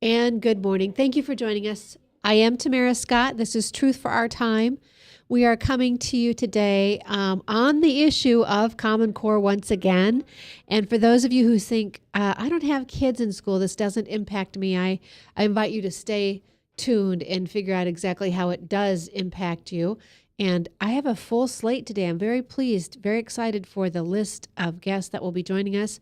And good morning. Thank you for joining us. I am Tamara Scott. This is Truth for Our Time. We are coming to you today on the issue of Common Core once again. And for those of you who think, I don't have kids in school, this doesn't impact me, I invite you to stay tuned and figure out exactly how it does impact you. And I have a full slate today. I'm very pleased, very excited for the list of guests that will be joining us.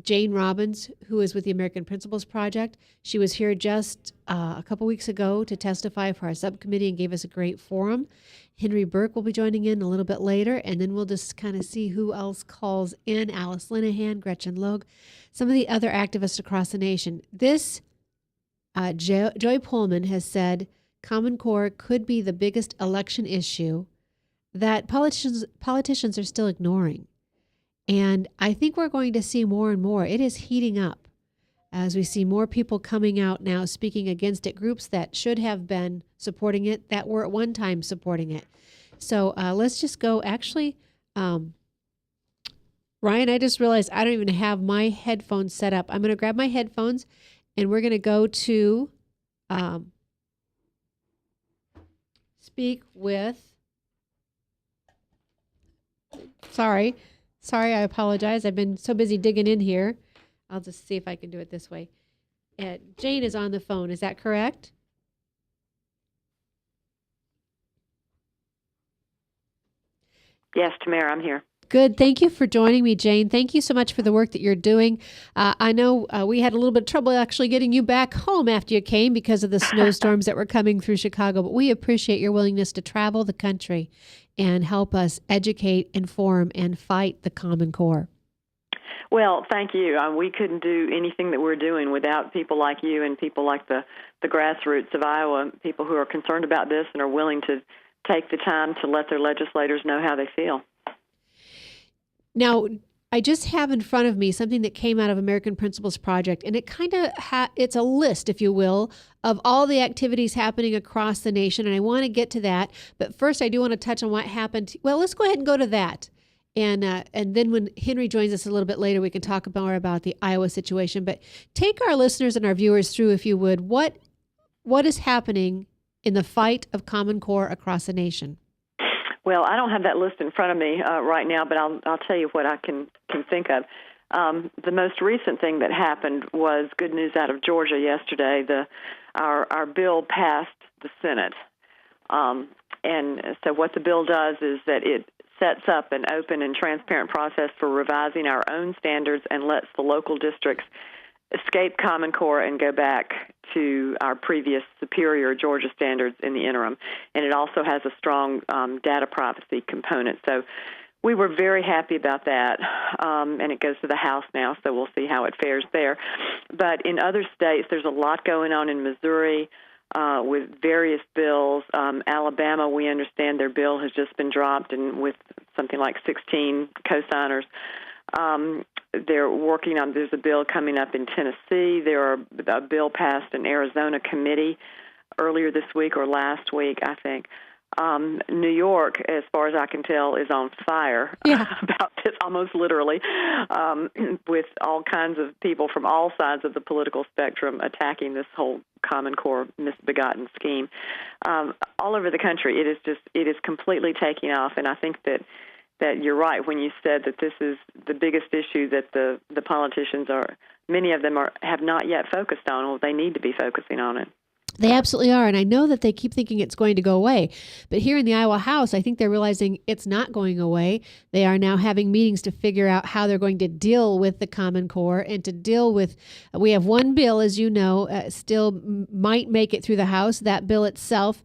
Jane Robbins, who is with the American Principles Project. She was here just a couple weeks ago to testify for our subcommittee and gave us a great forum. Henry Burke will be joining in a little bit later, and then we'll just kind of see who else calls in. Alice Linahan, Gretchen Logue, some of the other activists across the nation. This, Joy Pullman has said, Common Core could be the biggest election issue that politicians are still ignoring. And I think we're going to see more and more. It is heating up as we see more people coming out now speaking against it, groups that should have been supporting it, that were at one time supporting it. So let's just go. Actually, Ryan, I just realized I don't even have my headphones set up. I'm going to grab my headphones and we're going to go to speak with, Sorry, I apologize. I've been so busy digging in here. I'll just see if I can do it this way. Jane is on the phone. Is that correct? Yes, Tamara, I'm here. Good. Thank you for joining me, Jane. Thank you so much for the work that you're doing. I know we had a little bit of trouble actually getting you back home after you came because of the snowstorms that were coming through Chicago, but we appreciate your willingness to travel the country and help us educate, inform, and fight the Common Core. Well, thank you. We couldn't do anything that we're doing without people like you and people like the grassroots of Iowa, people who are concerned about this and are willing to take the time to let their legislators know how they feel. Now, I just have in front of me something that came out of American Principles Project, and it kind of it's a list, if you will, of all the activities happening across the nation, and I want to get to that. But first, I do want to touch on what happened. Well, let's go ahead and go to that, and then when Henry joins us a little bit later, we can talk more about the Iowa situation. But take our listeners and our viewers through, if you would, what is happening in the fight of Common Core across the nation. Well, I don't have that list in front of me right now, but I'll tell you what I can think of. The most recent thing that happened was good news out of Georgia yesterday. Our bill passed the Senate, and so what the bill does is that it sets up an open and transparent process for revising our own standards and lets the local districts escape Common Core and go back to our previous superior Georgia standards in the interim. And it also has a strong data privacy component. So we were very happy about that, and it goes to the House now, so we'll see how it fares there. But in other states, there's a lot going on in Missouri with various bills. Alabama, we understand their bill has just been dropped, and with something like 16 co-signers. They're working on, there's a bill coming up in Tennessee. A bill passed an Arizona committee earlier this week or last week, I think. New York, as far as I can tell, is on fire about this, almost literally, with all kinds of people from all sides of the political spectrum attacking this whole Common Core misbegotten scheme. All over the country, it is completely taking off, and I think that you're right when you said that this is the biggest issue that the politicians many of them have not yet focused on. Well, they need to be focusing on it. They absolutely are. And I know that they keep thinking it's going to go away. But here in the Iowa House, I think they're realizing it's not going away. They are now having meetings to figure out how they're going to deal with the Common Core and to deal with, we have one bill, as you know, still might make it through the House. That bill itself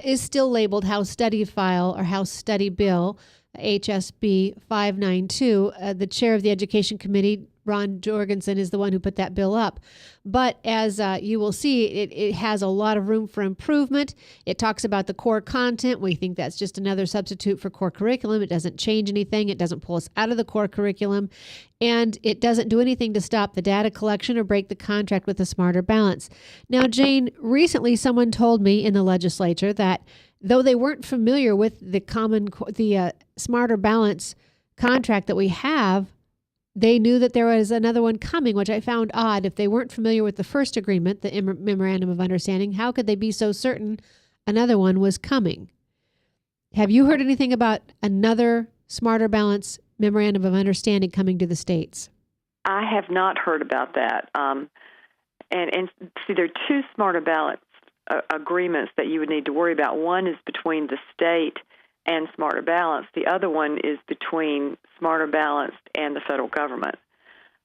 is still labeled House Study File or House Study Bill, HSB 592. The chair of the Education Committee, Ron Jorgensen, is the one who put that bill up. But as you will see, it has a lot of room for improvement. It talks about the core content. We think that's just another substitute for core curriculum. It doesn't change anything. It doesn't pull us out of the core curriculum. And it doesn't do anything to stop the data collection or break the contract with a smarter balance. Now, Jane, recently someone told me in the legislature that though they weren't familiar with the smarter balance contract that we have, they knew that there was another one coming, which I found odd. If they weren't familiar with the first agreement, the Memorandum of Understanding, how could they be so certain another one was coming? Have you heard anything about another Smarter Balance Memorandum of Understanding coming to the states? I have not heard about that. And see, there are two Smarter Balance agreements that you would need to worry about. One is between the state and Smarter Balance. The other one is between Smarter Balance and the federal government,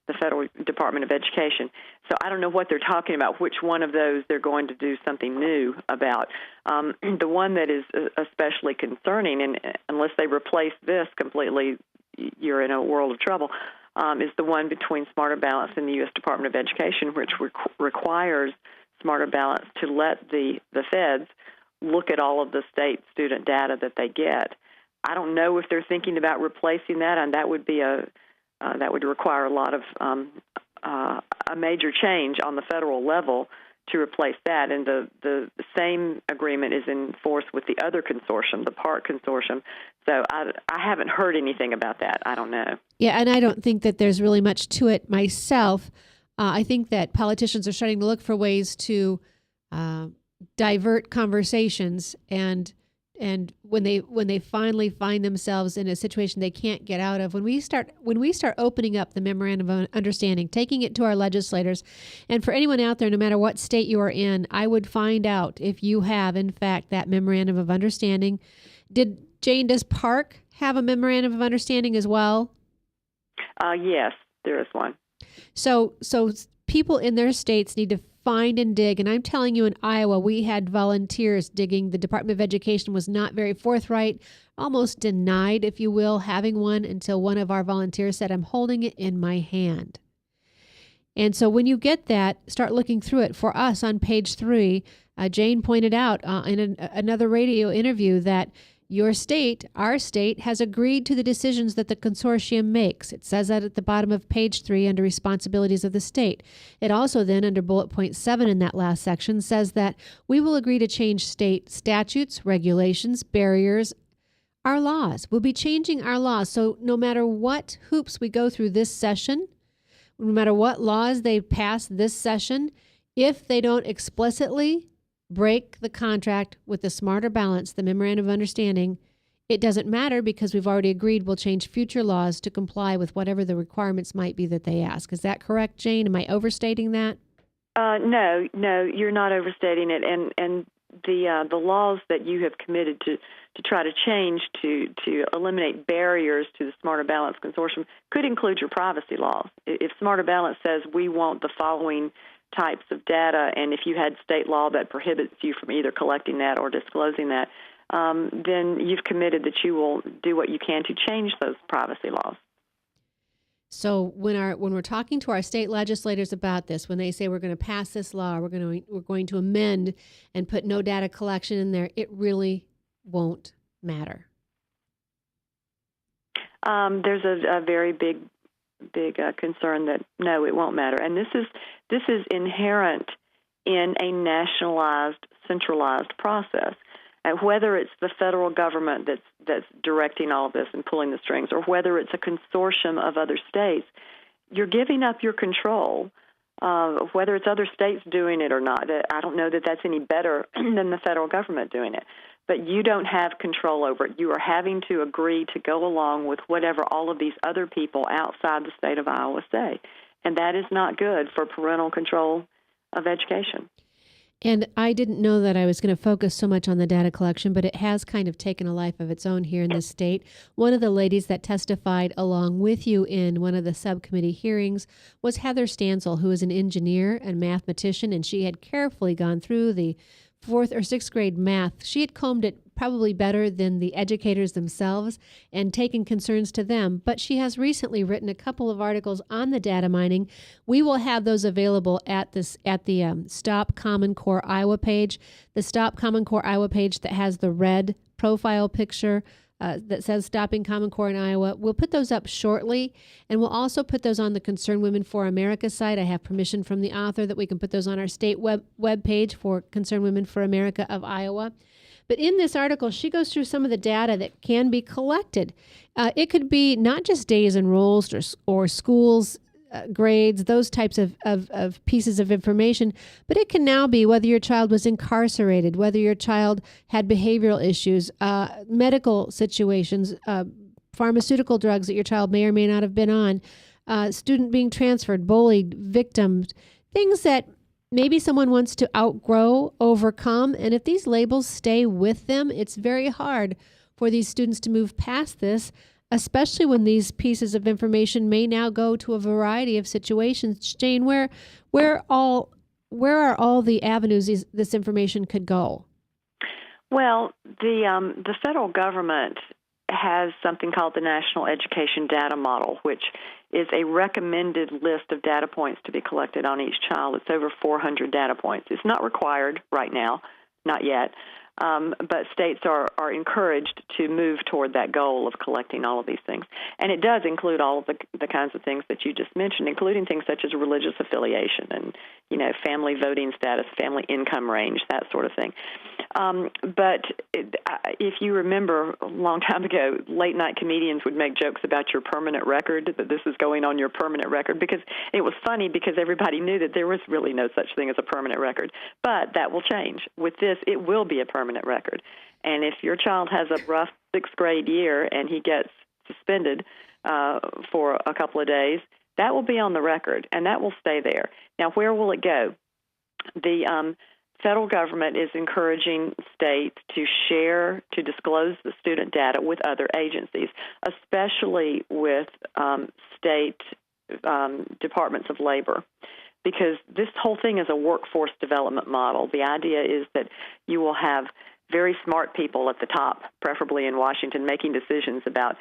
the Federal Department of Education. So I don't know what they're talking about, which one of those they're going to do something new about. The one that is especially concerning, and unless they replace this completely, you're in a world of trouble, is the one between Smarter Balance and the U.S. Department of Education, which requires Smarter Balance to let the feds look at all of the state student data that they get. I don't know if they're thinking about replacing that, and that would be that would require a lot of a major change on the federal level to replace that. And the same agreement is in force with the other consortium, the PARC consortium. So I haven't heard anything about that. I don't know. Yeah, and I don't think that there's really much to it myself. I think that politicians are starting to look for ways to divert conversations, and when they finally find themselves in a situation they can't get out of, when we start opening up the Memorandum of Understanding, taking it to our legislators, and for anyone out there, no matter what state you are in, I would find out if you have in fact that Memorandum of Understanding. Does PARC have a Memorandum of Understanding as well? Yes, there is one. So people in their states need to find and dig. And I'm telling you, in Iowa, we had volunteers digging. The Department of Education was not very forthright, almost denied, if you will, having one until one of our volunteers said, "I'm holding it in my hand." And so when you get that, start looking through it. For us on page 3, Jane pointed out in another radio interview that our state, has agreed to the decisions that the consortium makes. It says that at the bottom of page 3 under responsibilities of the state. It also then, under bullet point 7 in that last section, says that we will agree to change state statutes, regulations, barriers, our laws. We'll be changing our laws. So no matter what hoops we go through this session, no matter what laws they pass this session, if they don't explicitly break the contract with the Smarter Balance, the Memorandum of Understanding, it doesn't matter because we've already agreed we'll change future laws to comply with whatever the requirements might be that they ask. Is that correct, Jane? Am I overstating that? No, you're not overstating it. And the laws that you have committed to try to change to eliminate barriers to the Smarter Balance Consortium could include your privacy laws. If Smarter Balance says we want the following types of data, and if you had state law that prohibits you from either collecting that or disclosing that, then you've committed that you will do what you can to change those privacy laws. So when we're talking to our state legislators about this, when they say we're going to pass this law, we're going to amend and put no data collection in there, it really won't matter. There's a very big concern that no, it won't matter, and this is inherent in a nationalized, centralized process. And whether it's the federal government that's directing all of this and pulling the strings, or whether it's a consortium of other states, you're giving up your control. Whether it's other states doing it or not, I don't know that that's any better than the federal government doing it. But you don't have control over it. You are having to agree to go along with whatever all of these other people outside the state of Iowa say. And that is not good for parental control of education. And I didn't know that I was going to focus so much on the data collection, but it has kind of taken a life of its own here in this state. One of the ladies that testified along with you in one of the subcommittee hearings was Heather Stansel, who is an engineer and mathematician, and she had carefully gone through the 4th or 6th grade math. She had combed it probably better than the educators themselves and taken concerns to them. But she has recently written a couple of articles on the data mining. We will have those available at the Stop Common Core Iowa page. The Stop Common Core Iowa page that has the red profile picture that says Stopping Common Core in Iowa. We'll put those up shortly, and we'll also put those on the Concerned Women for America site. I have permission from the author that we can put those on our state web page for Concerned Women for America of Iowa. But in this article, she goes through some of the data that can be collected. It could be not just days enrolled or schools, grades, those types of pieces of information, but it can now be whether your child was incarcerated, whether your child had behavioral issues, medical situations, pharmaceutical drugs that your child may or may not have been on, student being transferred, bullied, victims, things that maybe someone wants to outgrow, overcome. And if these labels stay with them, it's very hard for these students to move past this, especially when these pieces of information may now go to a variety of situations. Jane, where are all the avenues this information could go? Well, the federal government has something called the National Education Data Model, which is a recommended list of data points to be collected on each child. It's over 400 data points. It's not required right now, not yet, but states are encouraged to move toward that goal of collecting all of these things. And it does include all of the kinds of things that you just mentioned, including things such as religious affiliation and, family voting status, family income range, that sort of thing. But if you remember a long time ago, late-night comedians would make jokes about your permanent record, that this is going on your permanent record, because it was funny because everybody knew that there was really no such thing as a permanent record. But that will change. With this, it will be a permanent record. And if your child has a rough sixth grade year and he gets suspended for a couple of days, that will be on the record, and that will stay there. Now, where will it go? The federal government is encouraging states to disclose the student data with other agencies, especially with state departments of labor, because this whole thing is a workforce development model. The idea is that you will have very smart people at the top, preferably in Washington, making decisions about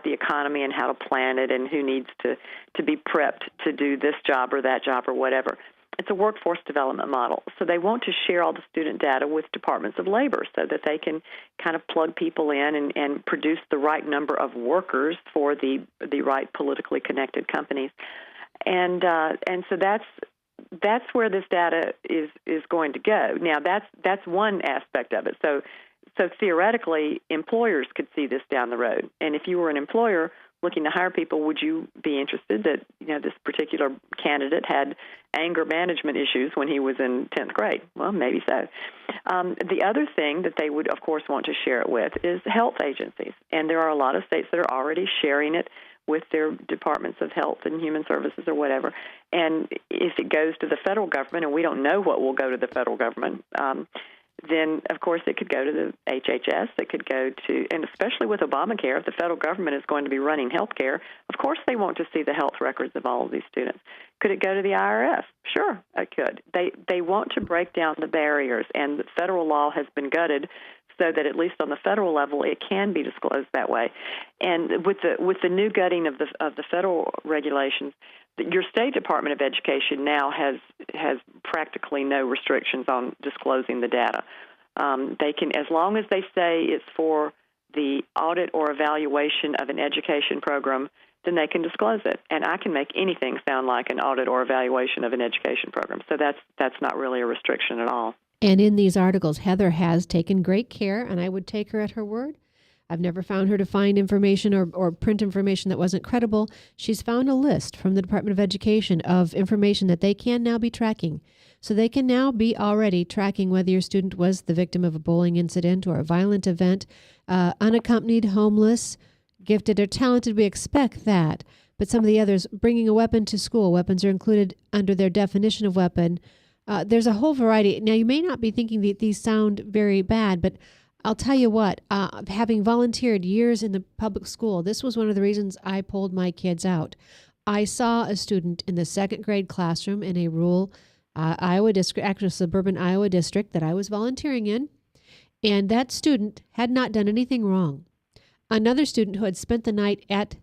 the economy and how to plan it and who needs to be prepped to do this job or that job or whatever. It's a workforce development model. So they want to share all the student data with departments of labor so that they can kind of plug people in and produce the right number of workers for the right politically connected companies. And so that's where this data is going to go. Now, that's one aspect of it. So theoretically, employers could see this down the road. And if you were an employer looking to hire people, would you be interested that this particular candidate had anger management issues when he was in 10th grade? Well, maybe so. The other thing that they would, of course, want to share it with is health agencies. And there are a lot of states that are already sharing it with their departments of health and human services or whatever. And if it goes to the federal government, and we don't know what will go to the federal government, then, of course, it could go to the HHS. It could go to, and especially with Obamacare, if the federal government is going to be running health care, of course they want to see the health records of all of these students. Could it go to the IRS? Sure, it could. They want to break down the barriers, and the federal law has been gutted so that at least on the federal level it can be disclosed that way. And with the new gutting of the federal regulations, your state Department of Education now has practically no restrictions on disclosing the data. They can, as long as they say it's for the audit or evaluation of an education program, then they can disclose it. And I can make anything sound like an audit or evaluation of an education program. So that's not really a restriction at all. And in these articles, Heather has taken great care, and I would take her at her word. I've never found her to find information or print information that wasn't credible. She's found a list from the Department of Education of information that they can now be tracking. So they can now be already tracking whether your student was the victim of a bullying incident or a violent event, unaccompanied, homeless, gifted, or talented. We expect that. But some of the others, bringing a weapon to school, weapons are included under their definition of weapon. There's a whole variety. Now, you may not be thinking that these sound very bad, but I'll tell you what, having volunteered years in the public school, this was one of the reasons I pulled my kids out. I saw a student in the second grade classroom in a rural Iowa district, actually a suburban Iowa district that I was volunteering in, and that student had not done anything wrong. Another student who had spent the night at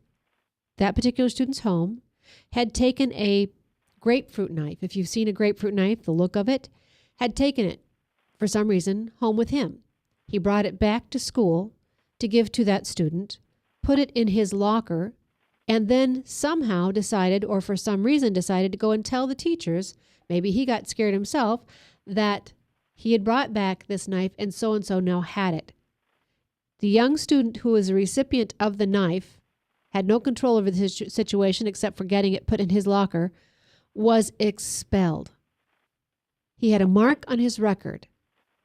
that particular student's home had taken a grapefruit knife. If you've seen a grapefruit knife, the look of it, had taken it, for some reason, home with him. He brought it back to school to give to that student, put it in his locker, and then somehow decided, or for some reason decided, to go and tell the teachers, maybe he got scared himself, that He had brought back this knife, and so now had it. The young student who was a recipient of the knife had no control over the situation except for getting it put in his locker, was expelled. He had a mark on his record.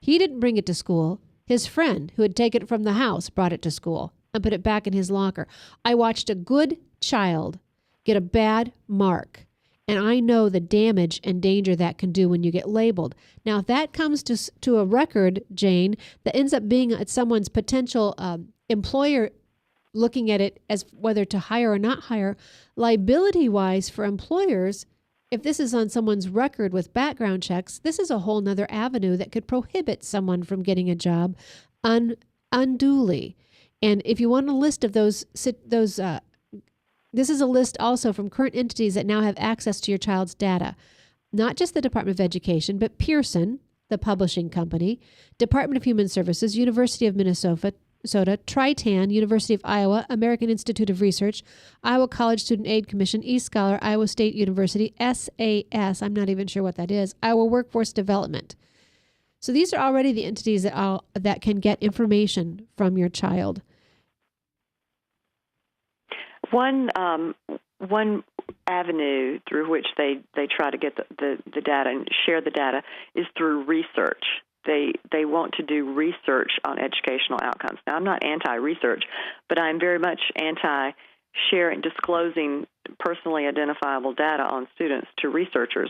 He didn't bring it to school. His friend, who had taken it from the house, brought it to school and put it back in his locker. I watched a good child get a bad mark, and I know the damage and danger that can do when you get labeled. Now, if that comes to a record, Jane, that ends up being at someone's potential employer looking at it as whether to hire or not hire, liability-wise for employers, if this is on someone's record with background checks, this is a whole nother avenue that could prohibit someone from getting a job unduly. And if you want a list of those, this is a list also from current entities that now have access to your child's data. Not just the Department of Education, but Pearson, the publishing company, Department of Human Services, University of Minnesota, Tritan, University of Iowa, American Institute of Research, Iowa College Student Aid Commission, eScholar, Iowa State University, SAS, I'm not even sure what that is, Iowa Workforce Development. So these are already the entities that can get information from your child. One avenue through which they try to get the data and share the data is through research. They want to do research on educational outcomes. Now, I'm not anti-research, but I'm very much anti-sharing, disclosing personally identifiable data on students to researchers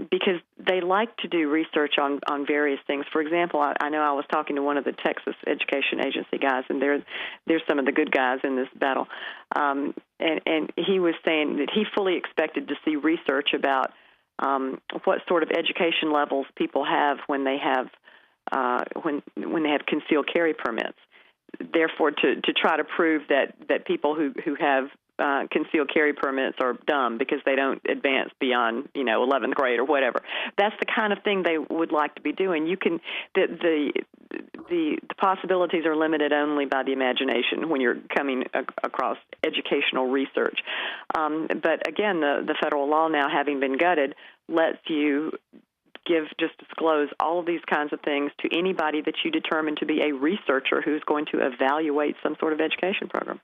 because they like to do research on various things. For example, I know I was talking to one of the Texas Education Agency guys, and they're some of the good guys in this battle, and he was saying that he fully expected to see research about what sort of education levels people have when they have when they have concealed carry permits. Therefore, to try to prove that people who have concealed carry permits are dumb because they don't advance beyond 11th grade or whatever. That's the kind of thing they would like to be doing. You can the possibilities are limited only by the imagination when you're coming across educational research. But again, the federal law now having been gutted lets you disclose all of these kinds of things to anybody that you determine to be a researcher who's going to evaluate some sort of education program.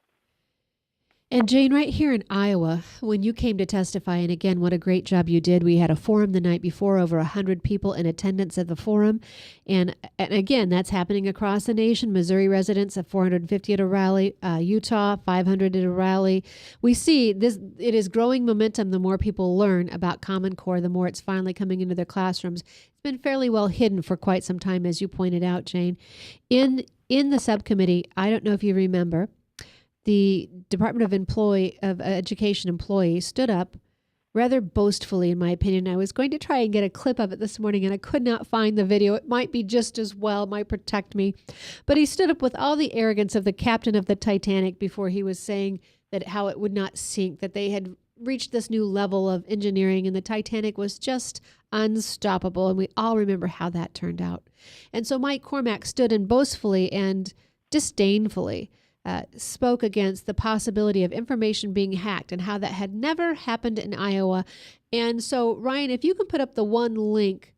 And Jane, right here in Iowa, when you came to testify, and again, what a great job you did. We had a forum the night before, over 100 people in attendance at the forum. And again, that's happening across the nation. Missouri residents at 450 at a rally, Utah, 500 at a rally. We see this, it is growing momentum. The more people learn about Common Core, the more it's finally coming into their classrooms. It's been fairly well hidden for quite some time, as you pointed out, Jane. In the subcommittee, I don't know if you remember, the Department of Education employee stood up rather boastfully, in my opinion. I was going to try and get a clip of it this morning, and I could not find the video. It might be just as well, might protect me. But he stood up with all the arrogance of the captain of the Titanic before he was saying that how it would not sink, that they had reached this new level of engineering, and the Titanic was just unstoppable. And we all remember how that turned out. And so Mike Cormack stood and boastfully and disdainfully spoke against the possibility of information being hacked and how that had never happened in Iowa. And so, Ryan, if you can put up the one link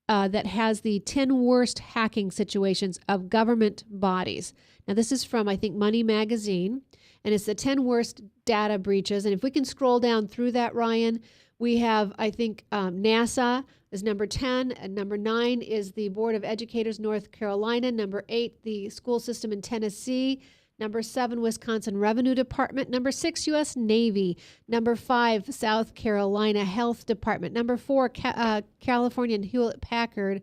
that has the 10 worst hacking situations of government bodies. Now, this is from, I think, Money Magazine, and it's the 10 worst data breaches. And if we can scroll down through that, Ryan, we have, I think, NASA is number 10, and number 9 is the Board of Educators, North Carolina, number 8, the school system in Tennessee, number 7, Wisconsin Revenue Department. Number 6, U.S. Navy. Number 5, South Carolina Health Department. Number 4, California and Hewlett-Packard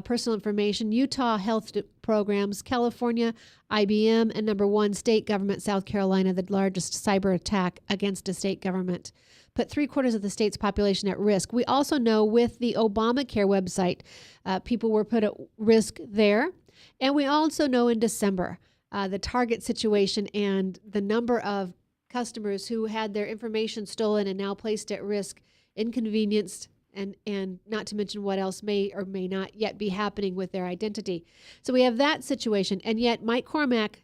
Personal Information. Utah Health Programs. California IBM. And number 1, State Government, South Carolina, the largest cyber attack against a state government. Put 3/4 of the state's population at risk. We also know with the Obamacare website, people were put at risk there. And we also know in December, the Target situation and the number of customers who had their information stolen and now placed at risk, inconvenienced, and not to mention what else may or may not yet be happening with their identity. So we have that situation. And yet Mike Cormack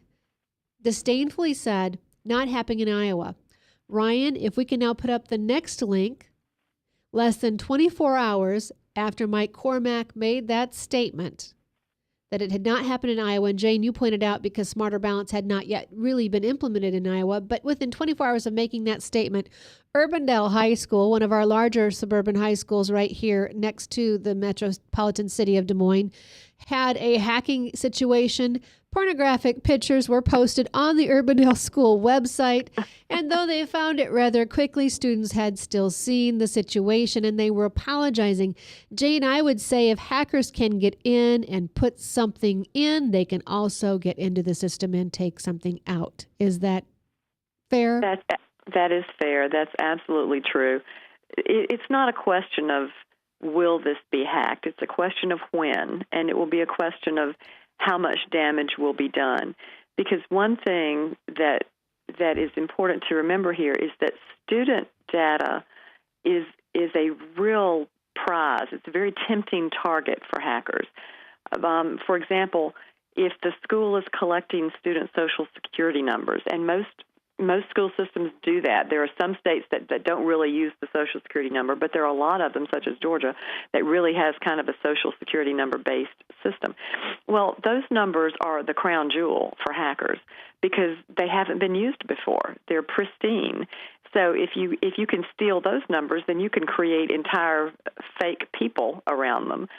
disdainfully said, not happening in Iowa. Ryan, if we can now put up the next link, less than 24 hours after Mike Cormack made that statement that it had not happened in Iowa. And Jane, you pointed out because Smarter Balance had not yet really been implemented in Iowa. But within 24 hours of making that statement, Urbandale High School, one of our larger suburban high schools right here next to the metropolitan city of Des Moines, had a hacking situation. Pornographic pictures were posted on the Urbandale School website. And though they found it rather quickly, students had still seen the situation and they were apologizing. Jane, I would say if hackers can get in and put something in, they can also get into the system and take something out. Is that fair? That is fair. That's absolutely true. It's not a question of will this be hacked. It's a question of when, and it will be a question of how much damage will be done. Because one thing that is important to remember here is that student data is a real prize. It's a very tempting target for hackers. For example, if the school is collecting student Social Security numbers, and most school systems do that. There are some states that don't really use the Social Security number, but there are a lot of them, such as Georgia, that really has kind of a Social Security number-based system. Well, those numbers are the crown jewel for hackers because they haven't been used before. They're pristine. So if you can steal those numbers, then you can create entire fake people around them.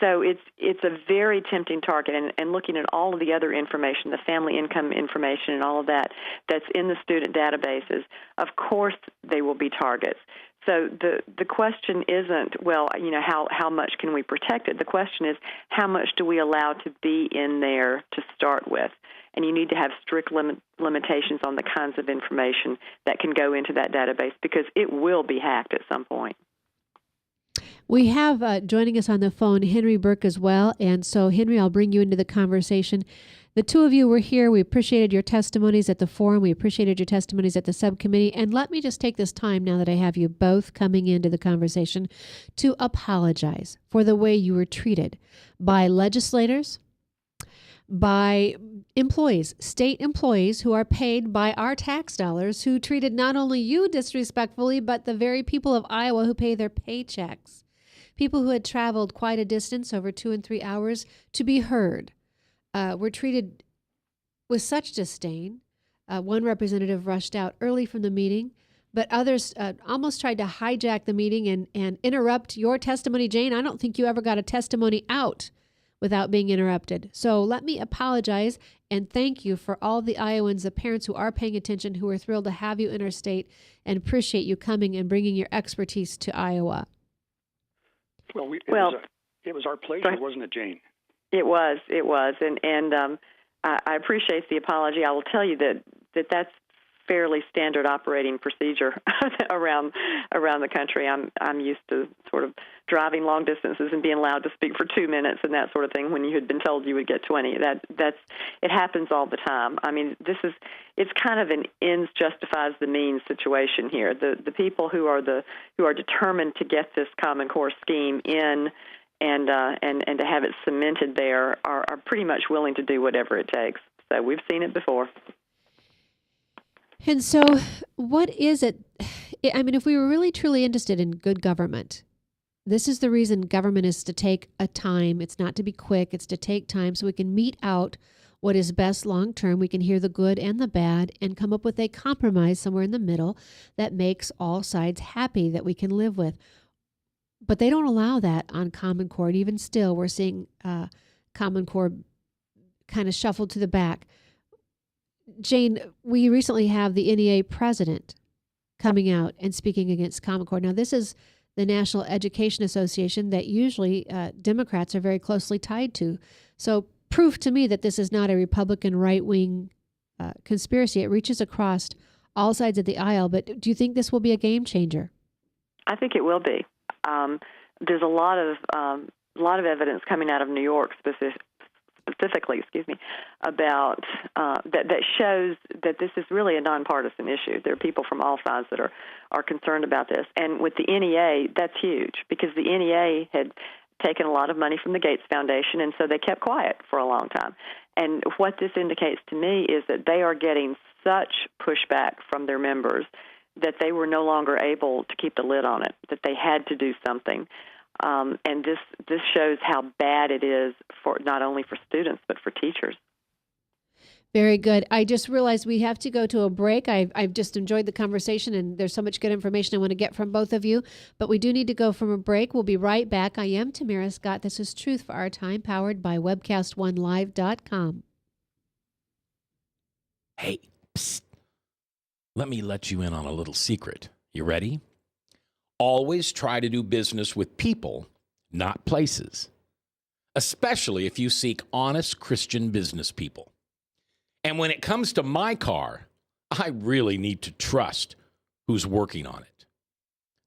So it's a very tempting target, and looking at all of the other information, the family income information and all of that that's in the student databases, of course they will be targets. So the question isn't, well, how much can we protect it? The question is, how much do we allow to be in there to start with? And you need to have strict limitations on the kinds of information that can go into that database because it will be hacked at some point. We have joining us on the phone Henry Burke as well. And so, Henry, I'll bring you into the conversation. The two of you were here. We appreciated your testimonies at the forum. We appreciated your testimonies at the subcommittee. And let me just take this time, now that I have you both coming into the conversation, to apologize for the way you were treated by legislators, by employees, state employees who are paid by our tax dollars, who treated not only you disrespectfully, but the very people of Iowa who pay their paychecks. People who had traveled quite a distance, over 2 and 3 hours, to be heard, were treated with such disdain. One representative rushed out early from the meeting, but others almost tried to hijack the meeting and interrupt your testimony. Jane, I don't think you ever got a testimony out without being interrupted. So let me apologize and thank you for all the Iowans, the parents who are paying attention, who are thrilled to have you in our state, and appreciate you coming and bringing your expertise to Iowa. Well, it was our pleasure, wasn't it, Jane? It was, and I appreciate the apology. I will tell you that's fairly standard operating procedure around the country. I'm used to sort of driving long distances and being allowed to speak for 2 minutes and that sort of thing when you had been told you would get 20. It happens all the time. I mean, it's kind of an ends justifies the means situation here. The people who are determined to get this Common Core scheme in and to have it cemented there are pretty much willing to do whatever it takes. So we've seen it before. And so what is it? I mean, if we were really truly interested in good government, this is the reason government is to take a time. It's not to be quick. It's to take time so we can mete out what is best long term. We can hear the good and the bad and come up with a compromise somewhere in the middle that makes all sides happy, that we can live with. But they don't allow that on Common Core. And even still, we're seeing Common Core kind of shuffled to the back. Jane, we recently have the NEA president coming out and speaking against Common Core. Now, this is the National Education Association that usually Democrats are very closely tied to. So proof to me that this is not a Republican right-wing conspiracy. It reaches across all sides of the aisle. But do you think this will be a game changer? I think it will be. There's a lot of evidence coming out of New York specifically, about that shows that this is really a nonpartisan issue. There are people from all sides that are concerned about this. And with the NEA, that's huge because the NEA had taken a lot of money from the Gates Foundation, and so they kept quiet for a long time. And what this indicates to me is that they are getting such pushback from their members that they were no longer able to keep the lid on it, that they had to do something. And this shows how bad it is for not only for students but for teachers. Very good. I just realized we have to go to a break. I've just enjoyed the conversation, and there's so much good information I want to get from both of you. But we do need to go from a break. We'll be right back. I am Tamara Scott. This is Truth for Our Time, powered by webcast1live.com. Hey, psst. Let me let you in on a little secret. You ready? Always try to do business with people, not places, especially if you seek honest Christian business people. And when it comes to my car, I really need to trust who's working on it.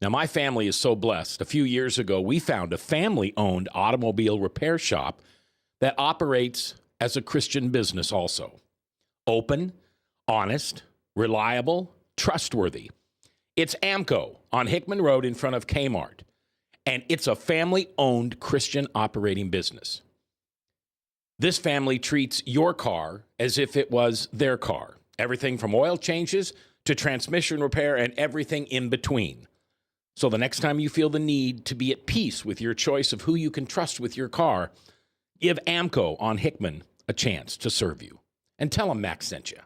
Now, my family is so blessed. A few years ago, we found a family-owned automobile repair shop that operates as a Christian business also. Open, honest, reliable, trustworthy. It's AMCO on Hickman Road in front of Kmart, and it's a family-owned Christian operating business. This family treats your car as if it was their car. Everything from oil changes to transmission repair and everything in between. So the next time you feel the need to be at peace with your choice of who you can trust with your car, give AMCO on Hickman a chance to serve you. And tell them Max sent you.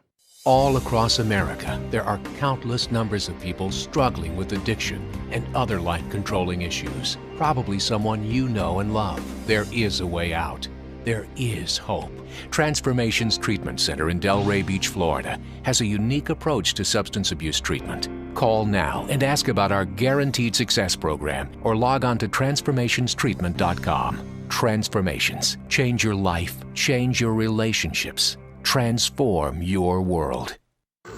All across America, there are countless numbers of people struggling with addiction and other life-controlling issues. Probably someone you know and love. There is a way out. There is hope. Transformations Treatment Center in Delray Beach, Florida, has a unique approach to substance abuse treatment. Call now and ask about our Guaranteed Success program or log on to transformationstreatment.com. Transformations. Change your life. Change your relationships. Transform your world.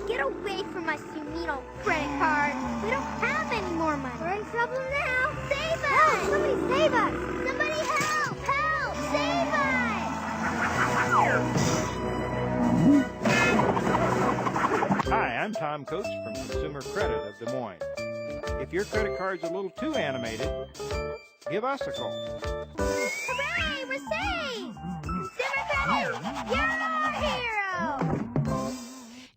Get away from us, you mean old credit card. We don't have any more money. We're in trouble now. Save us! Help! Somebody save us! Somebody help! Help! Save us! Hi, I'm Tom Coates from Consumer Credit of Des Moines. If your credit card's a little too animated, give us a call. Hooray! We're saved! Consumer Credit, you're our hero!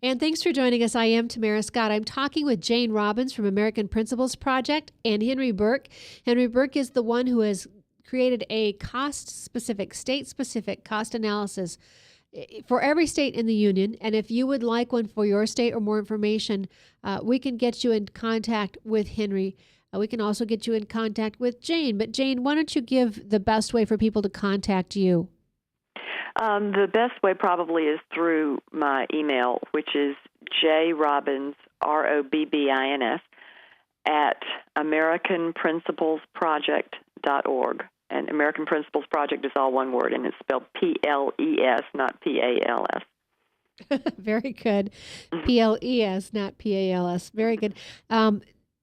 And thanks for joining us. I am Tamara Scott. I'm talking with Jane Robbins from American Principles Project and Henry Burke. Henry Burke is the one who has created a cost-specific, state-specific cost analysis for every state in the union. And if you would like one for your state or more information, we can get you in contact with Henry. We can also get you in contact with Jane. But Jane, why don't you give the best way for people to contact you? The best way probably is through my email, which is jrobbins, Robbins, at AmericanPrinciplesProject.org. And American Principles Project is all one word, and it's spelled P-L-E-S, not P-A-L-S. Very good. P-L-E-S, not P-A-L-S. Very good.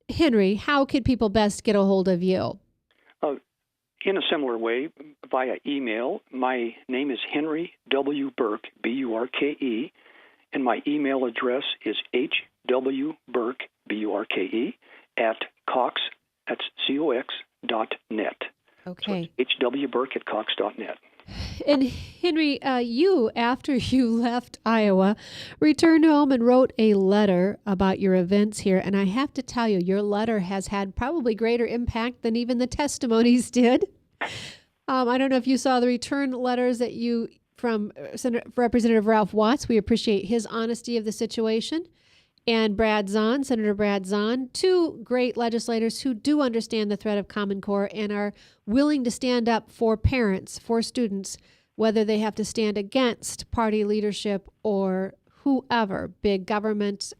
Henry, how could people best get a hold of you? In a similar way, via email. My name is Henry W. Burke, B-U-R-K-E, and my email address is hwburke, B-U-R-K-E, at Cox, that's C-O-X.net. Okay. So it's hwburke@cox.net. And Henry, you, after you left Iowa, returned home and wrote a letter about your events here. And I have to tell you, your letter has had probably greater impact than even the testimonies did. I don't know if you saw the return letters that you from Representative Ralph Watts. We appreciate his honesty of the situation. And Brad Zahn, Senator Brad Zahn, two great legislators who do understand the threat of Common Core and are willing to stand up for parents, for students, whether they have to stand against party leadership or whoever, big government,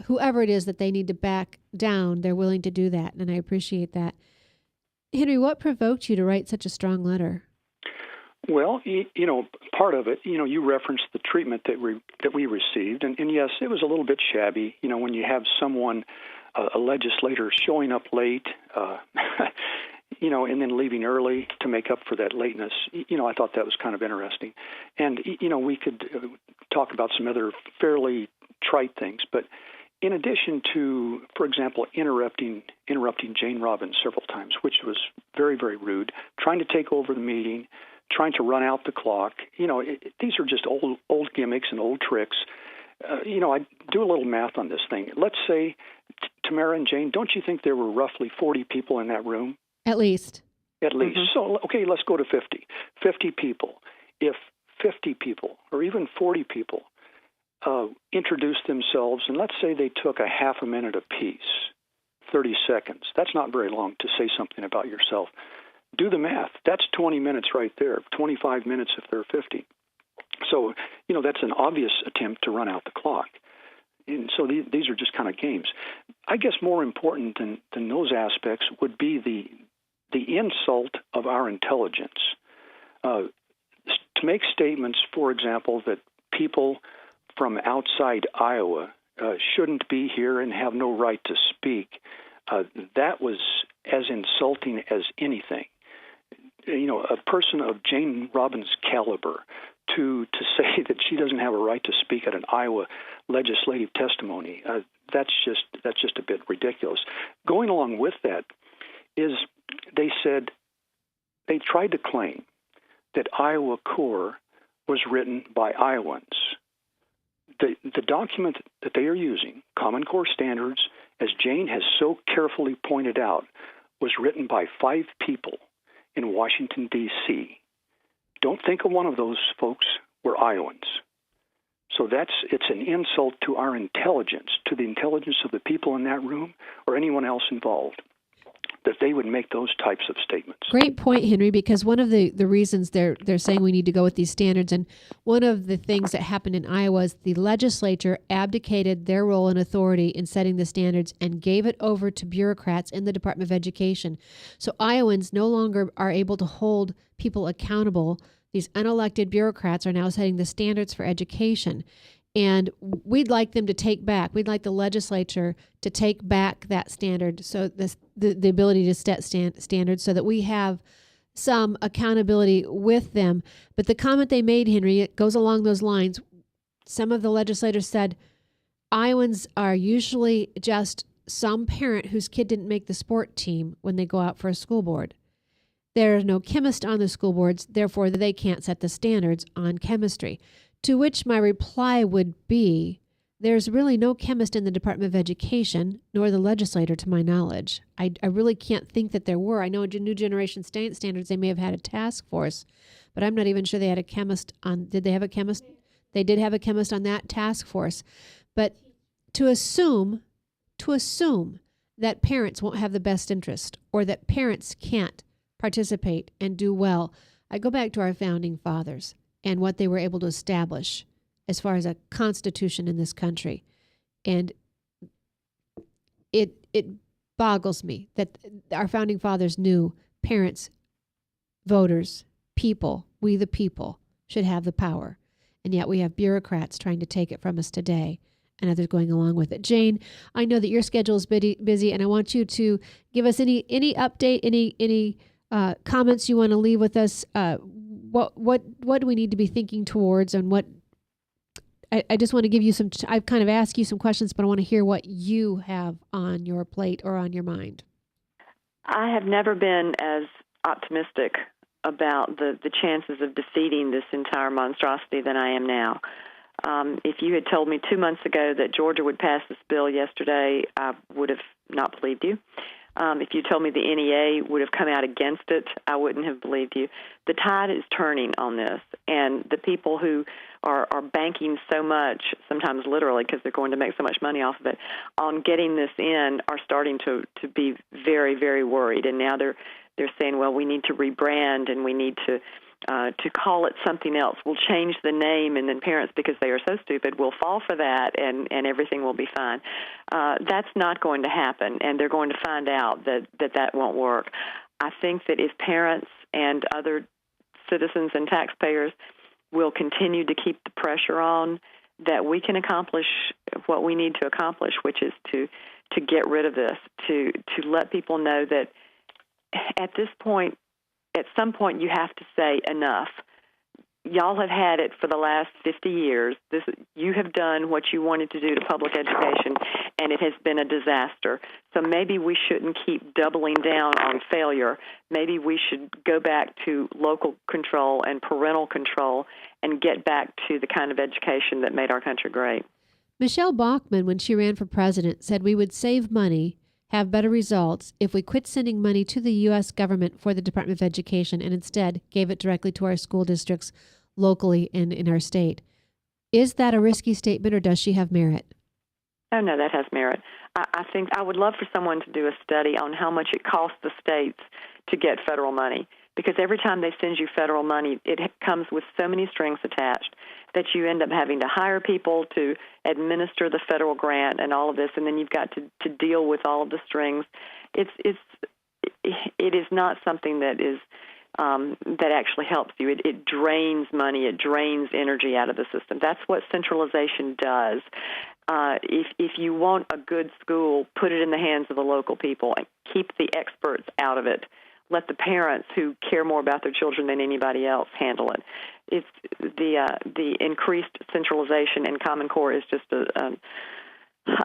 whoever it is that they need to back down, they're willing to do that, and I appreciate that. Henry, what provoked you to write such a strong letter? Well, part of it, you referenced the treatment that we received, and yes, it was a little bit shabby. When you have someone, a legislator, showing up late, and then leaving early to make up for that lateness. I thought that was kind of interesting, and we could talk about some other fairly trite things, but in addition to, for example, interrupting Jane Robbins several times, which was very, very rude, trying to take over the meeting, trying to run out the clock. These are just old gimmicks and old tricks. I do a little math on this thing. Let's say, Tamara and Jane, don't you think there were roughly 40 people in that room? At least. At least. So, okay, let's go to 50. 50 people. If 50 people or even 40 people introduced themselves, and let's say they took a half a minute apiece, 30 seconds. That's not very long to say something about yourself. Do the math. That's 20 minutes right there, 25 minutes if there are 50. So, that's an obvious attempt to run out the clock. And so these are just kind of games. I guess more important than those aspects would be the insult of our intelligence. To make statements, for example, that people from outside Iowa shouldn't be here and have no right to speak, that was as insulting as anything. A person of Jane Robbins' caliber to say that she doesn't have a right to speak at an Iowa legislative testimony, that's just a bit ridiculous. Going along with that is they tried to claim that Iowa Core was written by Iowans. The document that they are using, Common Core Standards, as Jane has so carefully pointed out, was written by 5 people in Washington, D.C. Don't think of one of those folks were Iowans. So it's an insult to our intelligence, to the intelligence of the people in that room or anyone else involved, that they would make those types of statements. Great point, Henry, because one of the reasons they're saying we need to go with these standards, and one of the things that happened in Iowa is the legislature abdicated their role and authority in setting the standards and gave it over to bureaucrats in the Department of Education. So Iowans no longer are able to hold people accountable. These unelected bureaucrats are now setting the standards for education. And we'd like them to we'd like the legislature to take back that standard, so the ability to set standards, so that we have some accountability with them. But the comment they made, Henry, it goes along those lines. Some of the legislators said Iowans are usually just some parent whose kid didn't make the sport team when they go out for a school board. There's no chemist on the school boards, therefore they can't set the standards on chemistry. To which my reply would be, there's really no chemist in the Department of Education, nor the legislator to my knowledge. I really can't think that there were. I know New Generation Standards, they may have had a task force, but I'm not even sure they had a chemist on. Did they have a chemist? They did have a chemist on that task force. But to assume that parents won't have the best interest, or that parents can't participate and do well, I go back to our founding fathers and what they were able to establish as far as a constitution in this country. And it boggles me that our founding fathers knew parents, voters, people, we the people, should have the power. And yet we have bureaucrats trying to take it from us today, and others going along with it. Jane, I know that your schedule is busy, and I want you to give us any update, any comments you want to leave with us. What do we need to be thinking towards, and what I just want to give you some. I've kind of asked you some questions, but I want to hear what you have on your plate or on your mind. I have never been as optimistic about the chances of defeating this entire monstrosity than I am now. If you had told me 2 months ago that Georgia would pass this bill yesterday, I would have not believed you. If you told me the NEA would have come out against it, I wouldn't have believed you. The tide is turning on this, and the people who are banking so much, sometimes literally because they're going to make so much money off of it, on getting this in are starting to be very, very worried. And now they're saying, well, we need to rebrand and we need to call it something else. We'll change the name, and then parents, because they are so stupid, will fall for that, and everything will be fine. That's not going to happen, and they're going to find out that won't work. I think that if parents and other citizens and taxpayers will continue to keep the pressure on, that we can accomplish what we need to accomplish, which is to get rid of this, to let people know that at this point, at some point, you have to say enough. Y'all have had it for the last 50 years. You have done what you wanted to do to public education, and it has been a disaster. So maybe we shouldn't keep doubling down on failure. Maybe we should go back to local control and parental control and get back to the kind of education that made our country great. Michelle Bachmann, when she ran for president, said we would save money, have better results if we quit sending money to the U.S. government for the Department of Education and instead gave it directly to our school districts locally and in our state. Is that a risky statement, or does she have merit? Oh, no, that has merit. I think I would love for someone to do a study on how much it costs the states to get federal money, because every time they send you federal money, it comes with so many strings attached that you end up having to hire people to administer the federal grant and all of this, and then you've got to deal with all of the strings. It is not something that is that actually helps you. It drains money. It drains energy out of the system. That's what centralization does. If you want a good school, put it in the hands of the local people and keep the experts out of it. Let the parents who care more about their children than anybody else handle it. It's the increased centralization, and Common Core is just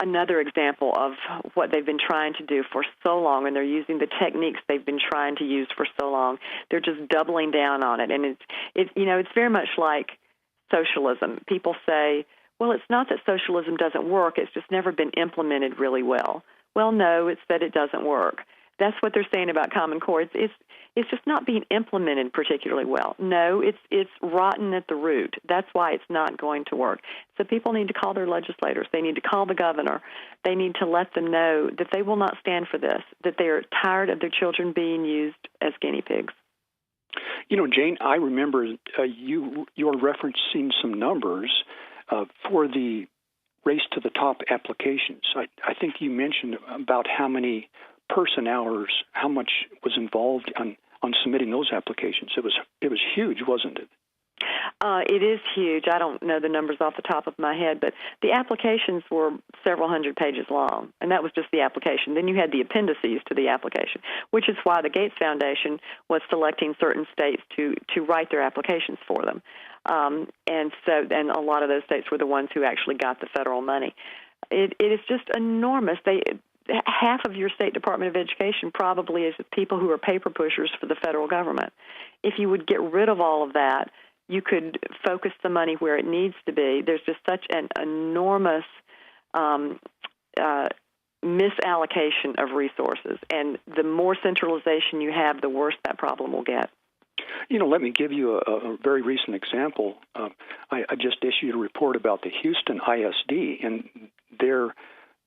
another example of what they've been trying to do for so long, and they're using the techniques they've been trying to use for so long. They're just doubling down on it, and it's very much like socialism. People say, well, it's not that socialism doesn't work, it's just never been implemented really well. Well, no, it's that it doesn't work. That's what they're saying about Common Core. It's just not being implemented particularly well. No, it's rotten at the root. That's why it's not going to work. So people need to call their legislators. They need to call the governor. They need to let them know that they will not stand for this, that they are tired of their children being used as guinea pigs. You know, Jane, I remember you were referencing some numbers for the Race to the Top applications. I think you mentioned about how many person hours, how much was involved on submitting those applications. It was huge, wasn't it? It is huge. I don't know the numbers off the top of my head, but the applications were several hundred pages long, and that was just the application. Then you had the appendices to the application, which is why the Gates Foundation was selecting certain states to write their applications for them. And a lot of those states were the ones who actually got the federal money. It is just enormous. Half of your State Department of Education probably is people who are paper pushers for the federal government. If you would get rid of all of that, you could focus the money where it needs to be. There's just such an enormous misallocation of resources, and the more centralization you have, the worse that problem will get. You know, let me give you a very recent example. I just issued a report about the Houston ISD and their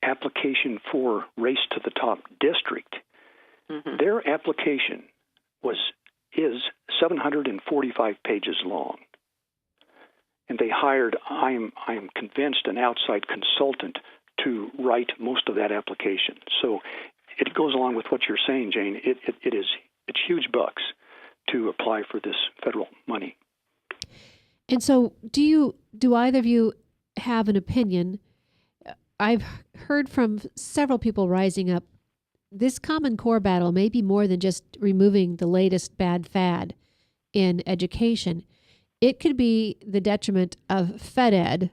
application for Race to the Top district. Mm-hmm. Their application is 745 pages long, and they hired, I am convinced, an outside consultant to write most of that application. So it goes along with what you're saying, Jane. It's huge bucks to apply for this federal money. And so, do either of you have an opinion? I've heard from several people rising up, this Common Core battle may be more than just removing the latest bad fad in education. It could be the detriment of FedEd,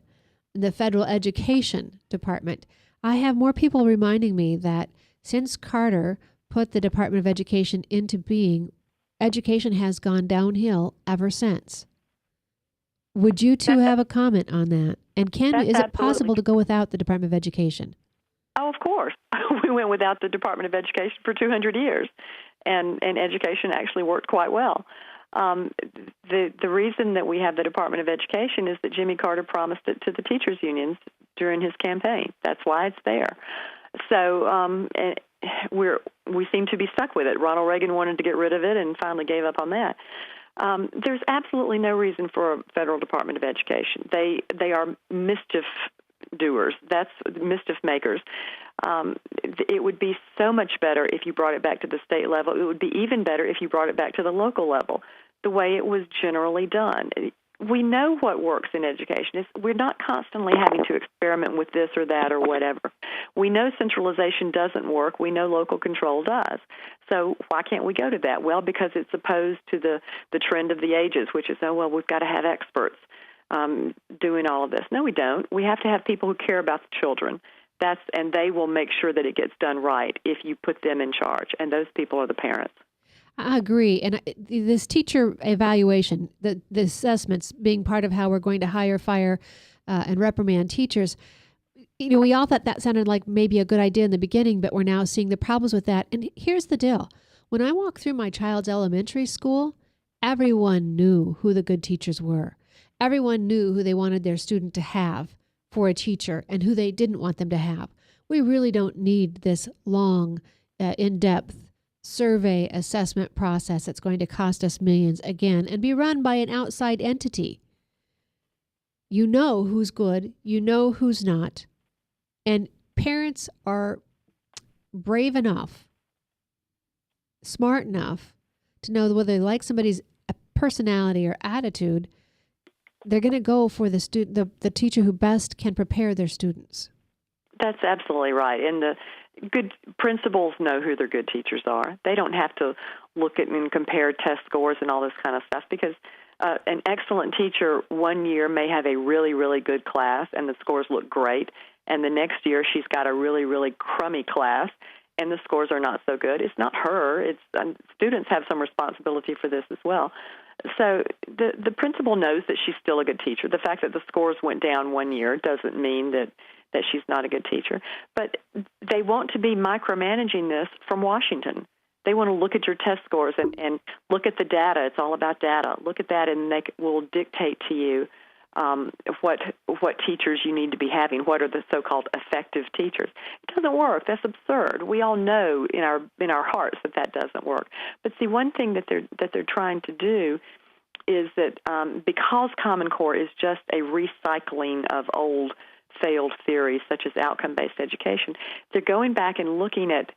the Federal Education Department. I have more people reminding me that since Carter put the Department of Education into being, education has gone downhill ever since. Would you two have a comment on that? And is it possible to go without the Department of Education? Oh, of course. We went without the Department of Education for 200 years, and education actually worked quite well. The reason that we have the Department of Education is that Jimmy Carter promised it to the teachers' unions during his campaign. That's why it's there. So we seem to be stuck with it. Ronald Reagan wanted to get rid of it and finally gave up on that. There's absolutely no reason for a federal Department of Education. They are mischief doers. That's mischief makers. It would be so much better if you brought it back to the state level. It would be even better if you brought it back to the local level, the way it was generally done. We know what works in education. We're not constantly having to experiment with this or that or whatever. We know centralization doesn't work. We know local control does. So why can't we go to that? Well, because it's opposed to the trend of the ages, which is, we've got to have experts doing all of this. No, we don't. We have to have people who care about the children. And they will make sure that it gets done right if you put them in charge, and those people are the parents. I agree. And this teacher evaluation, the assessments being part of how we're going to hire, fire, and reprimand teachers, we all thought that sounded like maybe a good idea in the beginning, but we're now seeing the problems with that. And here's the deal. When I walked through my child's elementary school, everyone knew who the good teachers were. Everyone knew who they wanted their student to have for a teacher and who they didn't want them to have. We really don't need this long, in-depth survey assessment process that's going to cost us millions again and be run by an outside entity. You know who's good, you know who's not, and parents are brave enough, smart enough to know whether they like somebody's personality or attitude. They're going to go for the teacher who best can prepare their students. That's absolutely right. And the good principals know who their good teachers are. They don't have to look at and compare test scores and all this kind of stuff, because an excellent teacher one year may have a really, really good class and the scores look great, and the next year she's got a really, really crummy class and the scores are not so good. It's not her. Students have some responsibility for this as well. So the principal knows that she's still a good teacher. The fact that the scores went down one year doesn't mean that she's not a good teacher. But they want to be micromanaging this from Washington. They want to look at your test scores and look at the data. It's all about data. Look at that, and they will dictate to you what teachers you need to be having. What are the so-called effective teachers? It doesn't work. That's absurd. We all know in our hearts that doesn't work. But see, one thing that they're trying to do is that because Common Core is just a recycling of old failed theories such as outcome-based education, they're going back and looking at